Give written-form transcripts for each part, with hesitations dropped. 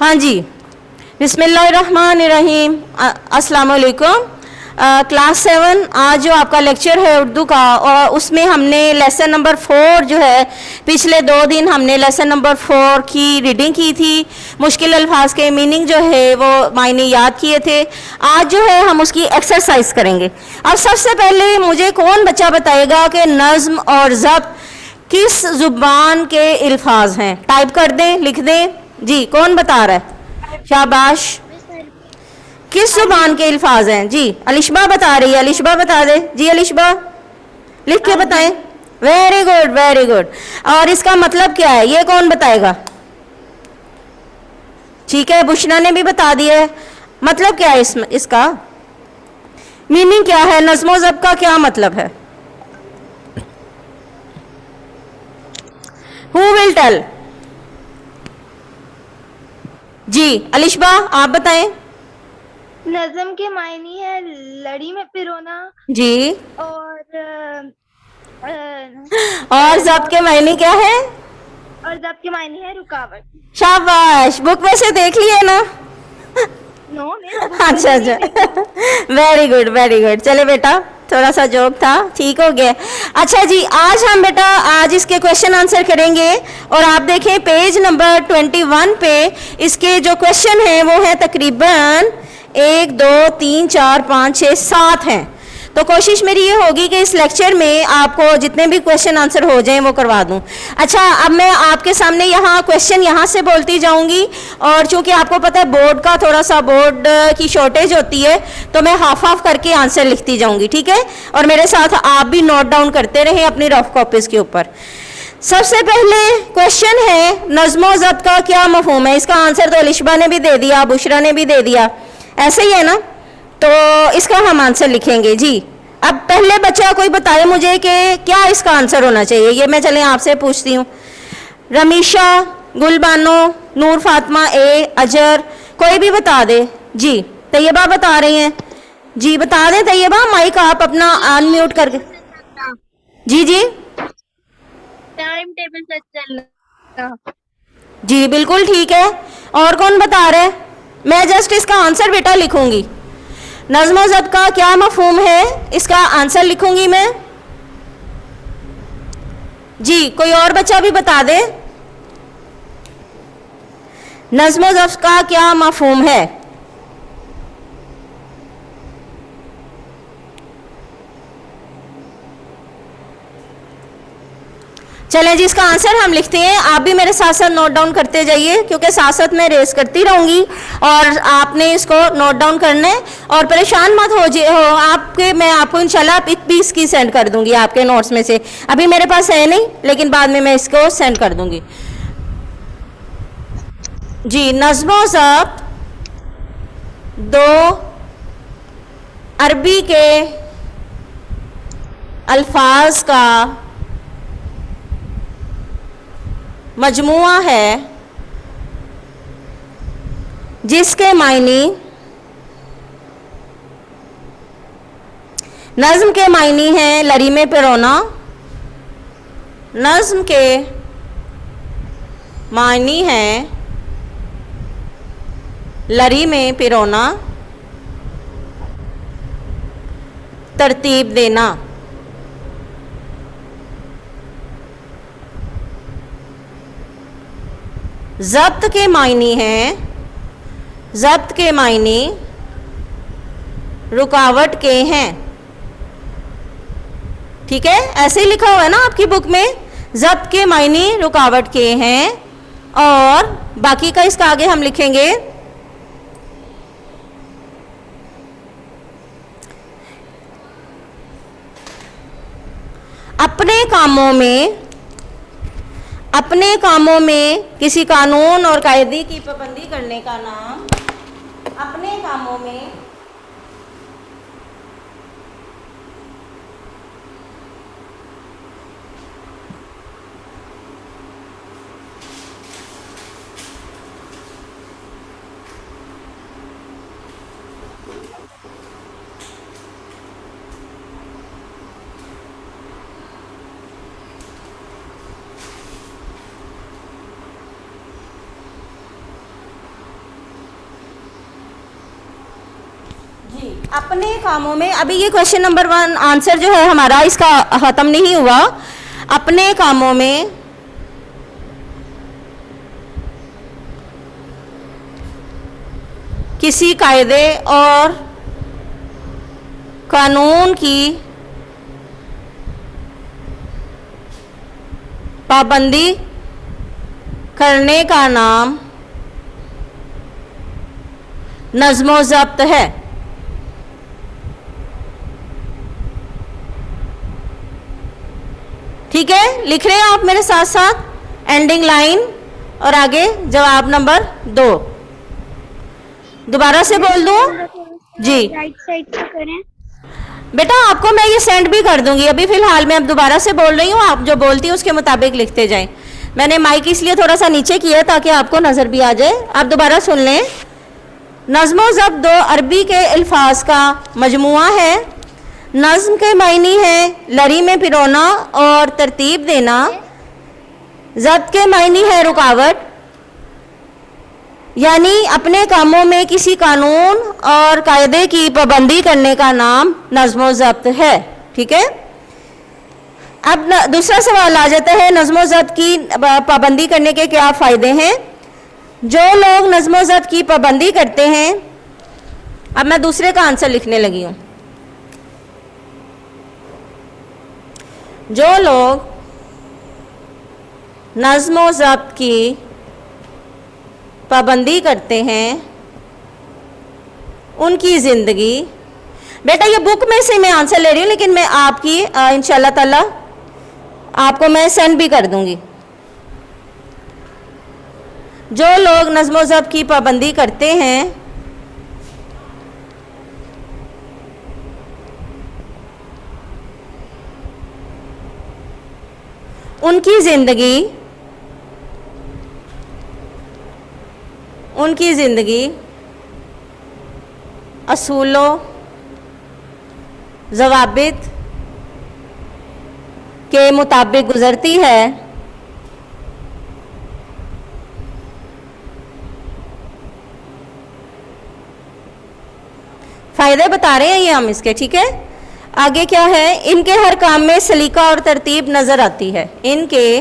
हाँ जी, बिस्मिल्लाहिर्रहमानिर्रहीम। अस्सलाम वालेकुम। क्लास 7 आज जो आपका लेक्चर है उर्दू का, और उसमें हमने लेसन नंबर 4 जो है, पिछले 2 दिन हमने लेसन नंबर 4 की रीडिंग की थी। मुश्किल अल्फाज के मीनिंग जो है वो मायने याद किए थे। आज जो है हम उसकी एक्सरसाइज करेंगे। अब सबसे पहले मुझे कौन बच्चा बताएगा कि नज़्म और ज़ब्त किस ज़ुबान के अल्फाज हैं? टाइप कर दें, लिख दें। जी, कौन बता रहा है? शाबाश। किस जुबान के अल्फाज हैं? जी, अलिशबा बता रही है। अलिशबा बता दे। जी अलिशबा, लिख के बताएं। Very good, very good. और इसका मतलब क्या है, ये कौन बताएगा? ठीक है, बुशरा ने भी बता दिया है। मतलब क्या है इसका मीनिंग क्या है? नज़्मो ज़ब्त का क्या मतलब है? Who will tell? जी अलिशबा, आप बताएं। नज़म के मायने है लड़ी में पिरोना। जी। और ज़ब्त के मायने क्या है? और ज़ब्त के मायने है रुकावट। शाबाश, बुक में से देख लिए ना? नो, अच्छा अच्छा, वेरी गुड वेरी गुड। चले बेटा, थोड़ा सा जोक था, ठीक हो गया। अच्छा जी, आज हम बेटा आज इसके क्वेश्चन आंसर करेंगे। और आप देखें पेज नंबर 21 पे इसके जो क्वेश्चन हैं वो है तकरीबन 1 2 3 4 5 6 7 हैं। तो कोशिश मेरी ये होगी कि इस लेक्चर में आपको जितने भी क्वेश्चन आंसर हो जाएं वो करवा दूं। अच्छा, अब मैं आपके सामने यहाँ क्वेश्चन यहाँ से बोलती जाऊंगी, और चूंकि आपको पता है बोर्ड का थोड़ा सा बोर्ड की शॉर्टेज होती है, तो मैं हाफ हाफ करके आंसर लिखती जाऊंगी, ठीक है? और मेरे साथ आप भी नोट डाउन करते रहें अपनी रफ कॉपीज के ऊपर। सबसे पहले क्वेश्चन है, नज़्मो ज़ब्त का क्या मफहूम है? इसका आंसर तो अलिशबा ने भी दे दिया, बुशरा ने भी दे दिया, ऐसे ही है ना? तो इसका हम आंसर लिखेंगे। जी, अब पहले बच्चा कोई बताए मुझे कि क्या इसका आंसर होना चाहिए। ये मैं चले आपसे पूछती हूँ। रमीशा, गुलबानो, नूर फातिमा, अजहर, कोई भी बता दे। जी, तैयबा बता रही हैं। जी बता दें तैयबा, माइक आप अपना अनम्यूट करके। जी जी टाइम टेबल से चलना। जी, बिल्कुल ठीक है। और कौन बता रहे? मैं जस्ट इसका आंसर बेटा लिखूंगी। नज़्म ज़ब्त का क्या मफहूम है, इसका आंसर लिखूंगी मैं। जी, कोई और बच्चा भी बता दे। नज़्म ज़ब्त का क्या मफहूम है? चलें जी, इसका आंसर हम लिखते हैं। आप भी मेरे साथ साथ नोट डाउन करते जाइए, क्योंकि साथ साथ मैं रेस करती रहूंगी और आपने इसको नोट डाउन करना है। और परेशान मत हो आपके, मैं आपको इंशाल्लाह पिक भी इसकी सेंड कर दूंगी आपके नोट्स में से। अभी मेरे पास है नहीं, लेकिन बाद में मैं इसको सेंड कर दूंगी। जी, नज़्मो ज़ब्त 2 अरबी के अल्फाज का मजमुआ है जिसके मायने, नज़्म के मायने हैं लड़ी में पिरोना। नज़्म के मायने हैं लड़ी में पिरोना, तरतीब देना। ज़ब्त के मायने हैं, ज़ब्त के मायने रुकावट के हैं। ठीक है, ऐसे ही लिखा हुआ है ना आपकी बुक में, ज़ब्त के मायने रुकावट के हैं। और बाकी का इसका आगे हम लिखेंगे। अपने कामों में किसी कानून और कायदे की पाबंदी करने का नाम, अपने कामों में अपने कामों में, अभी ये क्वेश्चन नंबर 1 आंसर जो है हमारा इसका खत्म नहीं हुआ। अपने कामों में किसी कायदे और कानून की पाबंदी करने का नाम नज़्म ज़ब्त है। ठीक है, लिख रहे हैं आप मेरे साथ साथ एंडिंग लाइन और आगे जवाब नंबर 2। दोबारा से बोल दूं? जी राइट साइड से करें। बेटा आपको मैं ये सेंड भी कर दूंगी, अभी फिलहाल मैं अब दोबारा से बोल रही हूँ, आप जो बोलती हैं उसके मुताबिक लिखते जाएं। मैंने माइक इसलिए थोड़ा सा नीचे किया ताकि आपको नज़र भी आ जाए। आप दोबारा सुन लें। नज़्म ज़ब्त 2 अरबी के अल्फाज का मजमुआ है। नज़्म के मायनी है लड़ी में पिरोना और तरतीब देना। ज़ब्त के मायनी है रुकावट, यानी अपने कामों में किसी कानून और कायदे की पाबंदी करने का नाम नज़्म ज़ब्त है। ठीक है, अब दूसरा सवाल आ जाता है, नज़्म ज़ब्त की पाबंदी करने के क्या फ़ायदे हैं। जो लोग नज़्म ज़ब्त की पाबंदी करते हैं, अब मैं दूसरे का आंसर लिखने लगी हूँ। जो लोग नज़्म ज़ब्त की पाबंदी करते हैं उनकी ज़िंदगी, बेटा ये बुक में से मैं आंसर ले रही हूँ लेकिन मैं आपकी इंशाल्लाह ताला आपको मैं सेंड भी कर दूंगी। जो लोग नज़्म ज़ब्त की पाबंदी करते हैं उनकी ज़िंदगी असूलों ज़वाबित के मुताबिक गुजरती है। फ़ायदे बता रहे हैं ये हम इसके। ठीक है, आगे क्या है, इनके हर काम में सलीका और तरतीब नज़र आती है। इनके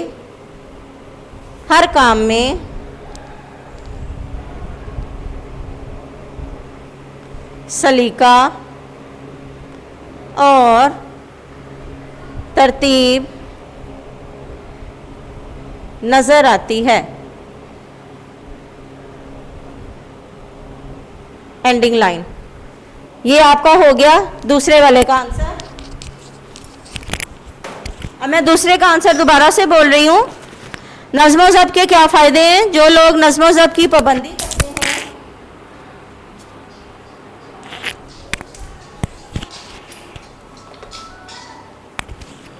हर काम में सलीका और तरतीब नज़र आती है। Ending line. ये आपका हो गया दूसरे वाले का आंसर। अब मैं दूसरे का आंसर दोबारा से बोल रही हूँ। नज़्म ज़ब्त के क्या फ़ायदे हैं। जो लोग नज़्म ज़ब्त की पाबंदी करते हैं,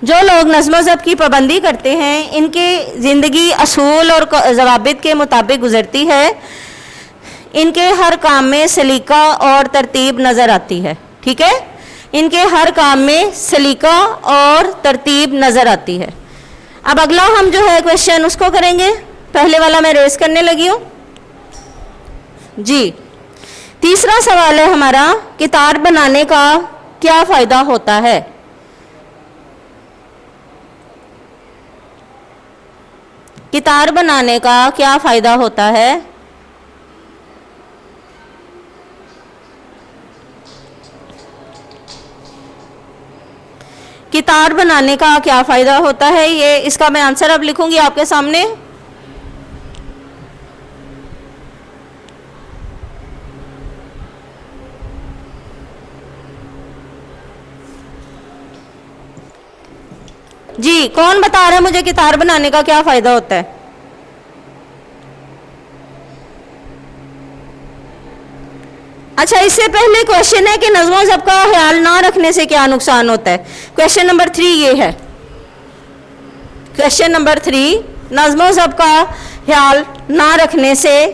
जो लोग नज़्म ज़ब्त की पाबंदी करते हैं इनकी ज़िंदगी असूल और ज़वाबित के मुताबिक गुजरती है। इनके हर काम में सलीका और तरतीब नज़र आती है। ठीक है, इनके हर काम में सलीका और तरतीब नज़र आती है। अब अगला हम जो है क्वेश्चन उसको करेंगे। पहले वाला मैं रेस करने लगी हूँ जी। तीसरा सवाल है हमारा, किताब बनाने का क्या फ़ायदा होता है। किताब बनाने का क्या फ़ायदा होता है। किताब बनाने का क्या फ़ायदा होता है, ये इसका मैं आंसर अब लिखूंगी आपके सामने। जी, कौन बता रहा है मुझे किताब बनाने का क्या फ़ायदा होता है। अच्छा, इससे पहले क्वेश्चन है कि नज़्म ज़ब्त का ख्याल ना रखने से क्या नुकसान होता है। क्वेश्चन नंबर 3 ये है। क्वेश्चन नंबर 3, नज़्म ज़ब्त का ख्याल ना रखने से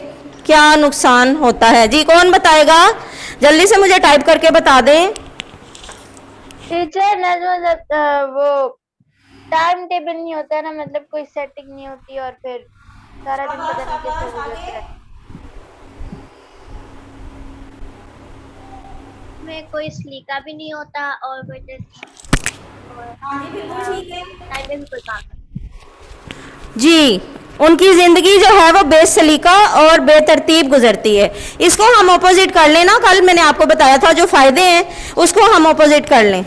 क्या नुकसान होता है। जी, कौन बताएगा, जल्दी से मुझे टाइप करके बता दें। टीचर, नज़्म ज़ब्त वो टाइम टेबल नहीं होता है ना, मतलब कोई सेटिंग नहीं होती और फिर सारा दिन पता नहीं कैसे गुजरता है। में कोई सलीका भी नहीं होता और कोई टाइम पे भी कोई काम नहीं। जी, उनकी जिंदगी जो है वो बेसलीका और बेतरतीब गुजरती है। इसको हम ऑपोजिट कर लें ना, कल मैंने आपको बताया था जो फायदे हैं उसको हम ऑपोजिट कर लें।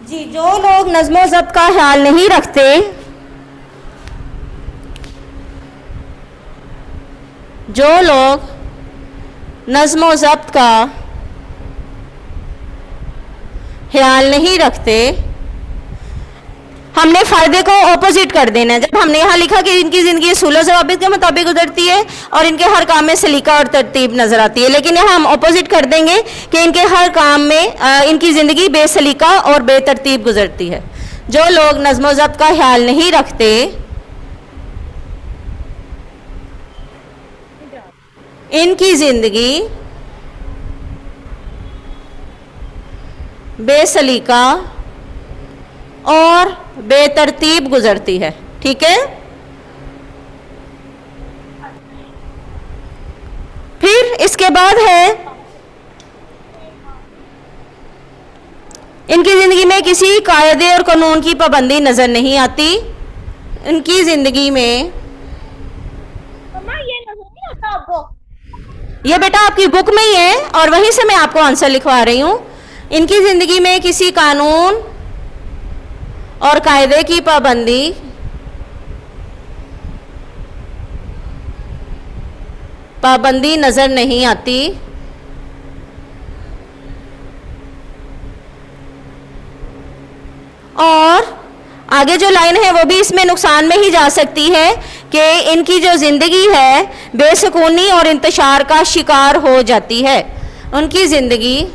जी, जो लोग नज़्म ज़ब्त का ख्याल नहीं रखते, जो लोग नज़्म ज़ब्त का ख्याल नहीं रखते, हमने फ़ायदे को ऑपोजिट कर देना है। जब हमने यहाँ लिखा कि इनकी ज़िंदगी सूलो ज़वाबित के मुताबिक गुजरती है और इनके हर काम में सलीका और तरतीब नज़र आती है, लेकिन यहाँ हम ऑपोजिट कर देंगे कि इनके हर काम में इनकी ज़िंदगी बेसलीका और बेतरतीब गुजरती है। जो लोग नज़्म ज़ब्त का ख्याल नहीं रखते, इनकी ज़िंदगी बेसलीका और बेतरतीब गुजरती है। ठीक है, फिर इसके बाद है इनकी जिंदगी में किसी कायदे और कानून की पाबंदी नजर नहीं आती। इनकी जिंदगी में ये नजर नहीं आता आपको? ये बेटा आपकी बुक में ही है और वहीं से मैं आपको आंसर लिखवा रही हूं। इनकी जिंदगी में किसी कानून और कायदे की पाबंदी नजर नहीं आती। और आगे जो लाइन है वो भी इसमें नुकसान में ही जा सकती है कि इनकी जो जिंदगी है बेसुकूनी और इंतशार का शिकार हो जाती है। उनकी जिंदगी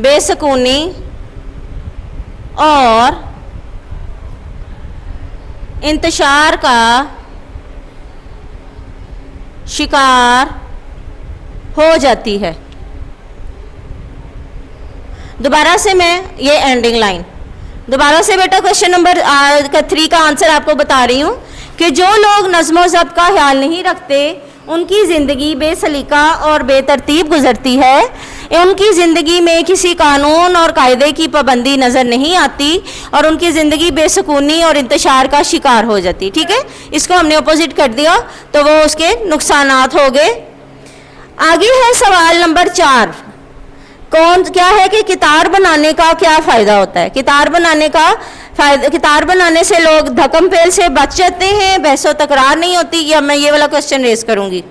बेसुकूनी और इंतशार का शिकार हो जाती है। दोबारा से मैं ये एंडिंग लाइन दोबारा से बेटा क्वेश्चन नंबर 3 का आंसर आपको बता रही हूँ कि जो लोग नज़्म ज़ब्त का ख्याल नहीं रखते उनकी ज़िंदगी बेसलीका और बेतरतीब गुजरती है। उनकी ज़िंदगी में किसी कानून और कायदे की पाबंदी नज़र नहीं आती और उनकी ज़िंदगी बेसुकूनी और इंतशार का शिकार हो जाती। ठीक है, इसको हमने अपोजिट कर दिया तो वो उसके नुकसानात हो गए। आगे है सवाल नंबर 4। क्या है कि कितार बनाने का क्या फ़ायदा होता है? कितार बनाने से लोग धक्कम पेल से बच जाते हैं, बहसो तकरार नहीं होती। या मैं ये वाला क्वेश्चन रेज करूंगी।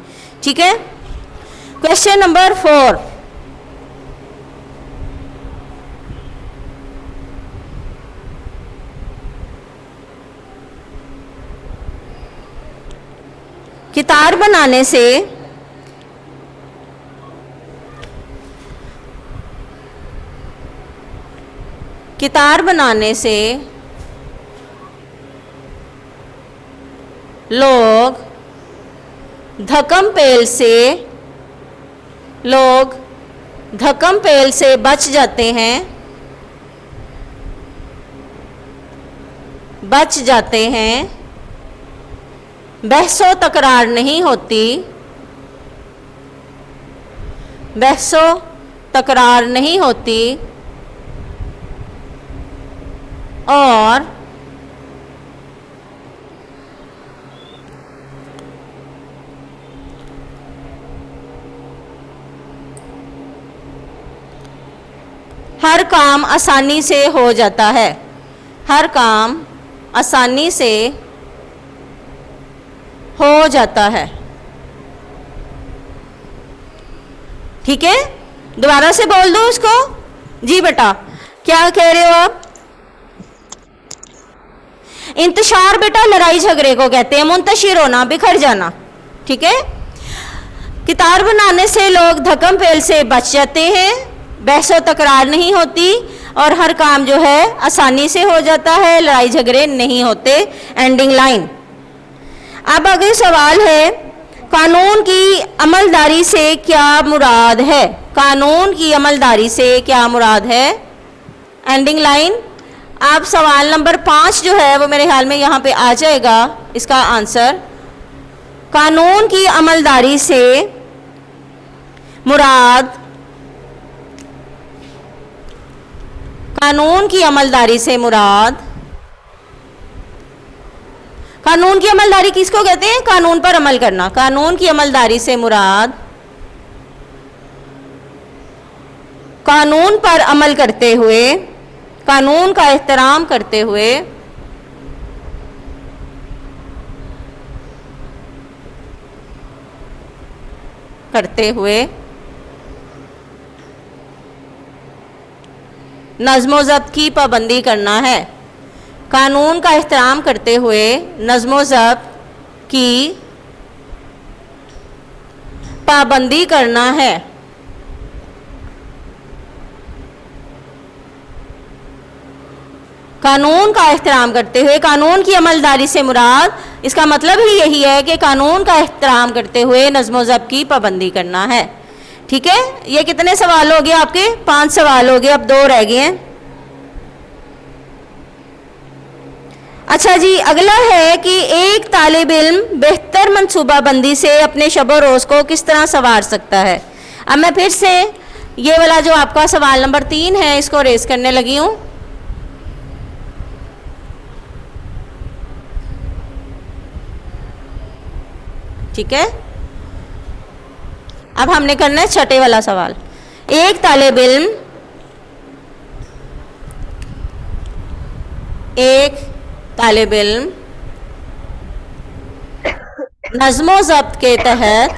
ठीक है, क्वेश्चन नंबर 4। कितार बनाने से लोग धक्कम पेल से बच जाते हैं, बहसो तकरार नहीं होती और हर काम आसानी से हो जाता है। हर काम आसानी से हो जाता है। ठीक है, दोबारा से बोल दो उसको। जी बेटा, क्या कह रहे हो आप? इंतशार बेटा लड़ाई झगड़े को कहते हैं, मुंतशिर होना, बिखर जाना। ठीक है, कितार बनाने से लोग धक्कम पेल से बच जाते हैं, बहसो तकरार नहीं होती और हर काम जो है आसानी से हो जाता है, लड़ाई झगड़े नहीं होते। Ending line. अब अगला सवाल है, कानून की अमलदारी से क्या मुराद है? कानून की अमलदारी से क्या मुराद है? Ending line. अब सवाल नंबर 5 जो है वो मेरे ख्याल में यहाँ पे आ जाएगा इसका आंसर। कानून की अमलदारी से मुराद, कानून की अमलदारी से मुराद, कानून की अमलदारी किसको कहते हैं? कानून पर अमल करना। कानून की अमलदारी से मुराद कानून पर अमल करते हुए, कानून का एहतराम करते हुए, नज़्म ज़ब्त की पाबंदी करना है। कानून का एहतराम करते हुए नज़्म ज़ब्त की पाबंदी करना है। कानून का एहतराम करते हुए, कानून की अमलदारी से मुराद, इसका मतलब ही यही है कि कानून का एहतराम करते हुए नज़्म ज़ब्त की पाबंदी करना है। ठीक है, ये कितने सवाल हो गए आपके? 5 सवाल हो गए, अब 2 रह गए हैं। अच्छा जी, अगला है कि एक तालिब इल्म बेहतर मंसूबाबंदी से अपने शब रोज़ को किस तरह संवार सकता है। अब मैं फिर से ये वाला जो आपका सवाल नंबर 3 है इसको रेस करने लगी हूँ। ठीक है, अब हमने करना है छठे वाला सवाल। एक तालिब इल्म, एक तालिब इल्म नज़्म ज़ब्त के तहत,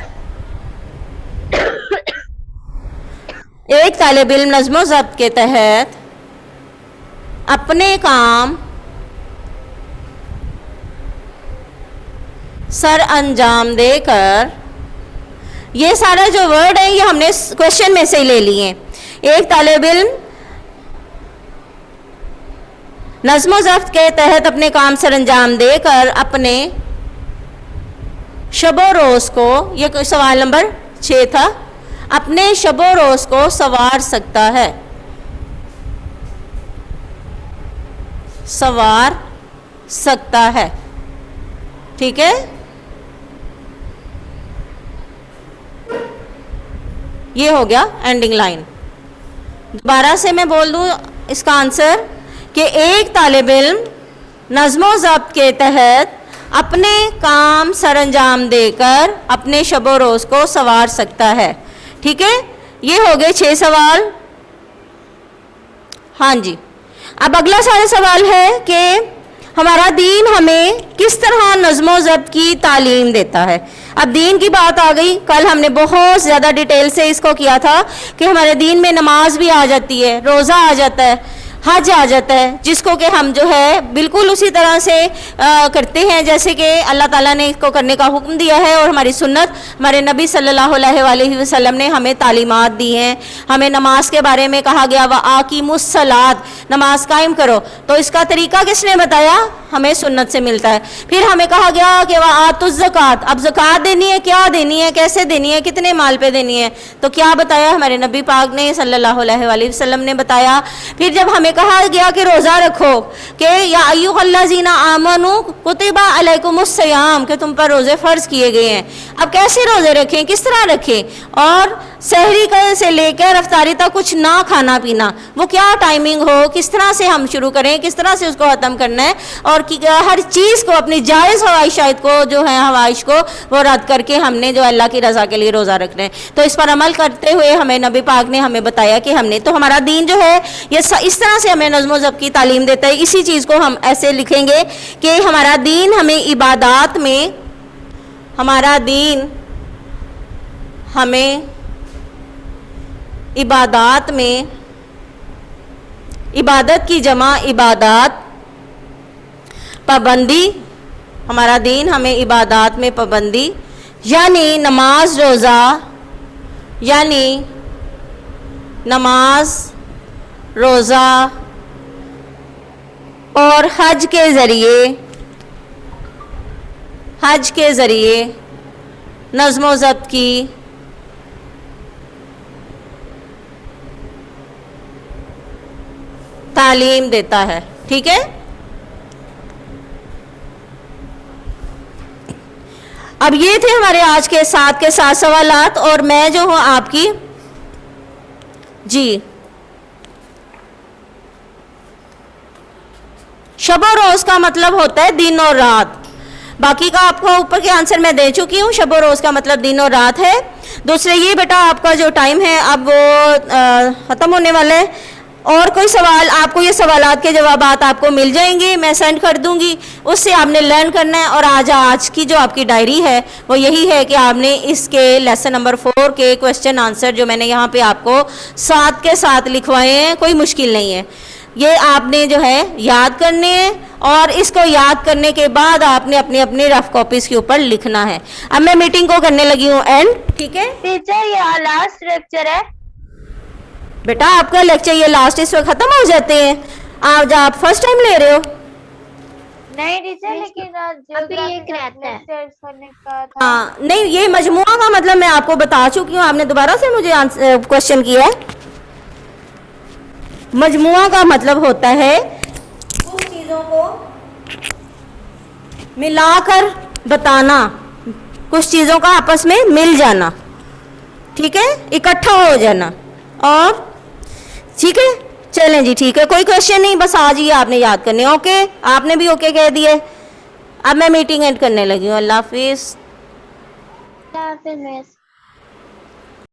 एक तालिब इल्म नज़्म ज़ब्त के तहत अपने काम सर अंजाम देकर, ये सारा जो वर्ड है ये हमने क्वेश्चन में से ही ले लिए। एक तालिब इल्म नज़्म ज़ब्त के तहत अपने काम सर अंजाम देकर अपने शबो रोज़ को, ये सवाल नंबर 6 था, अपने शबो रोज़ को संवार सकता है, संवार सकता है। ठीक है, ये हो गया एंडिंग लाइन। दोबारा से मैं बोल दूं इसका आंसर कि एक तालिब इल्म नज़्म ज़ब्त के तहत अपने काम सरअंजाम देकर अपने शबो रोज़ को संवार सकता है। ठीक है, ये हो गए 6 सवाल। हाँ जी, अब अगला सारा सवाल है कि हमारा दीन हमें किस तरह नज़्म ज़ब्त की तालीम देता है। अब दीन की बात आ गई, कल हमने बहुत ज़्यादा डिटेल से इसको किया था कि हमारे दीन में नमाज भी आ जाती है, रोज़ा आ जाता है, हज आ जाता है, जिसको कि हम जो है बिल्कुल उसी तरह से करते हैं जैसे कि अल्लाह ताला ने इसको करने का हुक्म दिया है और हमारी सुन्नत, हमारे नबी सल्लल्लाहु अलैहि वसल्लम ने हमें तालीमात दी हैं। हमें नमाज के बारे में कहा गया व आकीमुस्सलात, नमाज कायम करो, तो इसका तरीका किसने बताया? हमें सुन्नत से मिलता है। फिर हमें कहा गया कि वह आतुज़्ज़कात, अब ज़कात देनी है, क्या देनी है, कैसे देनी है, कितने माल पे देनी है, तो क्या बताया? हमारे नबी पाक ने सल्लल्लाहु अलैहि वसल्लम ने बताया। फिर जब हमें कहा गया कि रोज़ा रखो, कि या अय्युहल्लज़ीना आमनू कुतिबा अलैकुमुस्सियाम, कि तुम पर रोज़े फ़र्ज़ किए गए हैं। अब कैसे रोज़े रखें, किस तरह रखें, और सहरी से लेकर अफ्तारी तक कुछ ना खाना पीना, वो क्या टाइमिंग हो, किस तरह से हम शुरू करें, किस तरह से उसको ख़त्म करना है, और हर चीज़ को अपनी जायज़ ख्वाहिशात को जो है ख्वाहिश को वो रद्द करके हमने जो अल्लाह की रज़ा के लिए रोज़ा रखना है। तो इस पर अमल करते हुए हमें नबी पाक ने हमें बताया कि हमने, तो हमारा दीन जो है ये इस तरह से हमें नज़्म ज़ब्त की तालीम देता है। इसी चीज़ को हम ऐसे लिखेंगे कि हमारा दीन हमें इबादात में, हमारा दीन हमें इबादात में इबादत की जमा इबादात, पाबंदी, हमारा दीन हमें इबादात में पाबंदी, यानी नमाज रोज़ा, यानी नमाज रोज़ा और हज के ज़रिए नज़्म ज़ब्त की तालीम देता है। ठीक है, अब ये थे हमारे आज के 7 सवालात और मैं जो हूं आपकी जी शब और रोज़ का मतलब होता है दिन और रात। बाकी का आपको ऊपर के आंसर मैं दे चुकी हूँ। शब और रोज़ का मतलब दिन और रात है। दूसरे ये बेटा आपका जो टाइम है अब वो ख़त्म होने वाला है। और कोई सवाल, आपको ये सवालात के जवाबात आपको मिल जाएंगे, मैं सेंड कर दूंगी, उससे आपने लर्न करना है। और आज की जो आपकी डायरी है वो यही है कि आपने इसके लेसन नंबर 4 के क्वेश्चन आंसर जो मैंने यहाँ पे आपको साथ के साथ लिखवाए हैं, कोई मुश्किल नहीं है, ये आपने जो है याद करने हैं। और इसको याद करने के बाद आपने अपनी अपनी रफ कॉपीज के ऊपर लिखना है। अब मैं मीटिंग को करने लगी हूँ एंड। ठीक है टीचर, ये लास्ट लेक्चर है बेटा, आपका लेक्चर ये लास्ट इस वक्त खत्म हो जाते हैं। आप फर्स्ट टाइम ले रहे हो? नहीं टीचर, लेकिन अभी एक रहता है करने का था। हाँ नहीं, ये मजमुआ का मतलब मैं आपको बता चुकी हूँ, आपने दोबारा से मुझे क्वेश्चन किया है। मजमुआ का मतलब होता है कुछ चीजों को मिलाकर बताना, कुछ चीजों का आपस में मिल जाना, ठीक है, इकट्ठा हो जाना। और ठीक है, चलें जी, ठीक है, कोई क्वेश्चन नहीं, बस आज ही आपने याद करने। ओके, आपने भी ओके कह दिए। अब मैं मीटिंग एंड करने लगी हूँ। अल्लाह हाफिज। मिस